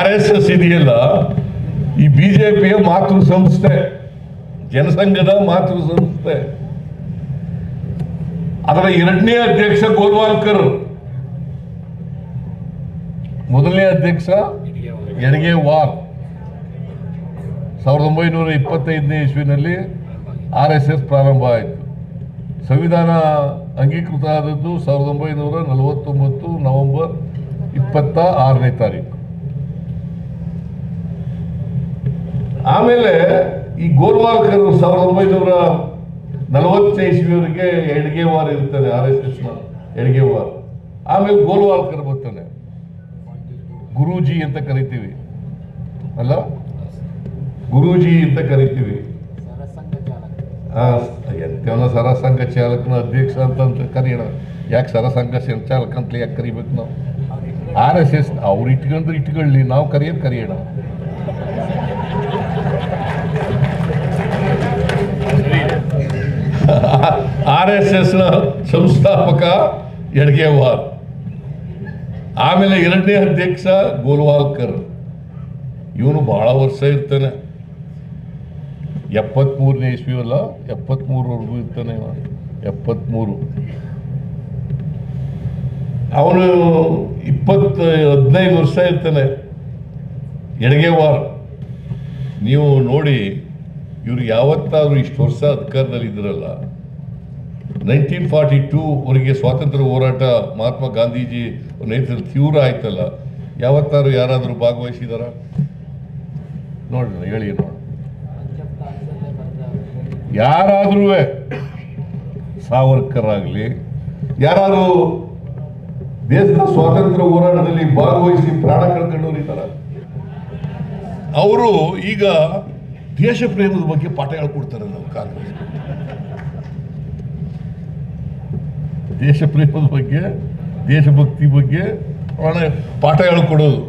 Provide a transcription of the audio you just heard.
RSS ಇದೆಯಲ್ಲ, ಈ ಬಿಜೆಪಿಯ ಮಾತೃ ಸಂಸ್ಥೆ, ಜನಸಂಘದ ಮಾತೃ ಸಂಸ್ಥೆ. ಅದರ 2ನೇ ಅಧ್ಯಕ್ಷ ಗೋಲ್ವಾಲ್ಕರ್, 1ನೇ ಅಧ್ಯಕ್ಷ ಎಡಗೇವಾರ್. 1925ನೇ ಇಸ್ವಿನಲ್ಲಿ RSS ಪ್ರಾರಂಭ ಆಯಿತು. ಸಂವಿಧಾನ ಅಂಗೀಕೃತ ಆದದ್ದು 1949 ನವೆಂಬರ್ 26ನೇ ತಾರೀಕು. ಆಮೇಲೆ ಈ ಗೋಲ್ವಾಲ್ಕರ್ 1940ನೇ ಇಸ್ವಿಯವರೆಗೆ ಎಡಗೇವಾರ್ ಇರ್ತಾನೆ, RSS ನ ಎಡಗೇವಾರ್. ಆಮೇಲೆ ಗೋಲ್ವಾಲ್ಕರ್ ಬರ್ತಾನೆ, ಗುರೂಜಿ ಅಂತ ಕರಿತೀವಿ ಅಲ್ಲ, ಗುರೂಜಿ ಅಂತ ಕರಿತೀವಿ. ಎಂತವನ ಸರಸಂಘ ಚಾಲಕನ ಅಧ್ಯಕ್ಷ ಅಂತ ಕರೆಯೋಣ, ಯಾಕೆ ಸರಸಂಘ ಸಂಚಾಲಕ ಅಂತ ಯಾಕೆ ಕರಿಬೇಕು ನಾವು? RSS ಅವ್ರು ಇಟ್ಕೊಂಡ್ರೆ ಇಟ್ಕೊಳ್ಳಿ, ನಾವು ಕರೆಯೋಣ. RSS ನ ಸಂಸ್ಥಾಪಕ ಎಡಗೇವಾರ್. ಆಮೇಲೆ 2ನೇ ಅಧ್ಯಕ್ಷ ಗೋಲ್ವಾಲ್ಕರ್. ಇವನು ಬಹಳ ವರ್ಷ ಇರ್ತಾನೆ, 73ನೇ ಇಸ್ವಿಯಲ್ಲ, 73ವರೆಗೂ ಇರ್ತಾನೆ. 73 ಅವನು 15 ವರ್ಷ ಇರ್ತಾನೆ ಎಡಗೇವಾರ್. ನೀವು ನೋಡಿ, ಇವರು ಯಾವತ್ತಾದ್ರೂ ಇಷ್ಟು ವರ್ಷ ಅಧಿಕಾರದಲ್ಲಿ ಇದ್ರಲ್ಲ, 1942ವರೆಗೆ ಸ್ವಾತಂತ್ರ್ಯ ಹೋರಾಟ ಮಹಾತ್ಮ ಗಾಂಧೀಜಿ ನೇತೃತ್ವದಲ್ಲಿ ತೀವ್ರ ಆಯ್ತಲ್ಲ, ಯಾವತ್ತಾದ್ರೂ ಯಾರಾದರೂ ಭಾಗವಹಿಸಿದಾರ? ನೋಡ್ರಿ, ಹೇಳಿ ನೋಡಿ. ಯಾರಾದ್ರೂ ಸಾವರ್ಕರ್ ಆಗಲಿ, ಯಾರಾದ್ರೂ ದೇಶದ ಸ್ವಾತಂತ್ರ್ಯ ಹೋರಾಟದಲ್ಲಿ ಭಾಗವಹಿಸಿ ಪ್ರಾಣ ಕಳ್ಕೊಂಡವ್ರು ಇದ್ದಾರ? ಅವರು ಈಗ ದೇಶ ಪ್ರೇಮದ ಬಗ್ಗೆ ಪಾಠ ಹೇಳ್ಕೊಡ್ತಾರೆ. ನಾವು ಕಾಂಗ್ರೆಸ್ ದೇಶ ಪ್ರೇಮದ ಬಗ್ಗೆ, ದೇಶಭಕ್ತಿ ಬಗ್ಗೆ ಪಾಠ ಹೇಳ್ಕೊಡೋದು.